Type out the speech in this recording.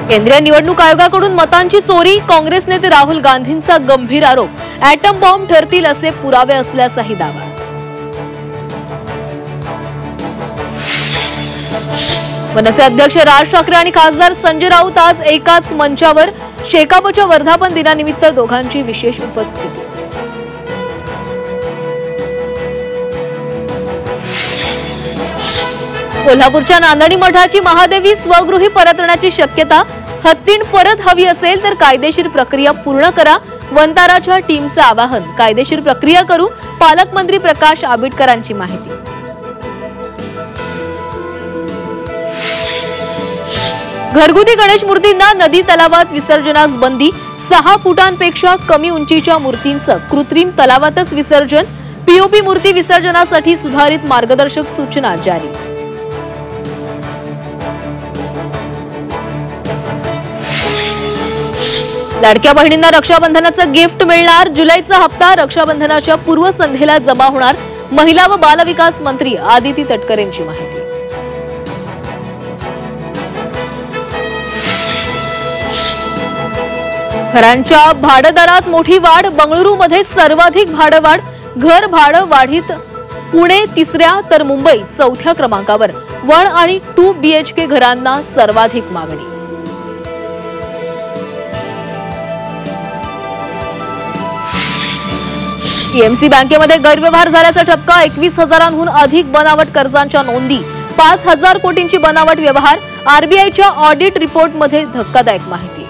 केंद्रीय निवडणूक आयोगाकडून मतांची चोरी, काँग्रेस नेते राहुल गांधींचा गंभीर आरोप. ॲटम बॉम्ब ठरतील असे पुरावे असल्याचाही दावा. मनसे अध्यक्ष राज ठाकरे आणि खासदार संजय राऊत आज एकाच मंचावर. शेकापच्या वर्धापन दिनानिमित्त दोघांची विशेष उपस्थिती. कोल्हापूरच्या नांदणी मठाची महादेवी स्वगृही परतण्याची शक्यता. हत्तीण परत हवी असेल तर कायदेशीर प्रक्रिया पूर्ण करा. वंताराच्या टीमचं आवाहन. कायदेशीर प्रक्रिया करू. पालकमंत्री प्रकाश आंबेडकरांची माहिती. घरगुती गणेश मूर्तींना नदी तलावात विसर्जनास बंदी. 6 फुटांपेक्षा कमी उंचीच्या मूर्तींचं कृत्रिम तलावातच विसर्जन. पीओपी मूर्ती विसर्जनासाठी सुधारित मार्गदर्शक सूचना जारी. लाडक्या बहिणींना रक्षाबंधनाचं गिफ्ट मिळणार. जुलैचा हप्ता रक्षाबंधनाच्या पूर्वसंध्येला जमा होणार. महिला व बालविकास मंत्री आदिती तटकरेंची माहिती. घरांच्या भाडदरात मोठी वाढ. बंगळुरूमध्ये सर्वाधिक भाडवाढ. घर भाडं वाढीत पुणे 3ऱ्या तर मुंबई 4थ्या क्रमांकावर. 1 आणि 2 BHK घरांना सर्वाधिक मागणी. पीएमसी बँकेमध्ये गैरव्यवहार झाल्याचा ठपका. 21,000हून अधिक बनावट कर्जांच्या नोंदी. 5,000 कोटींची बनावट व्यवहार. आरबीआयच्या ऑडिट रिपोर्टमध्ये धक्कादायक माहिती.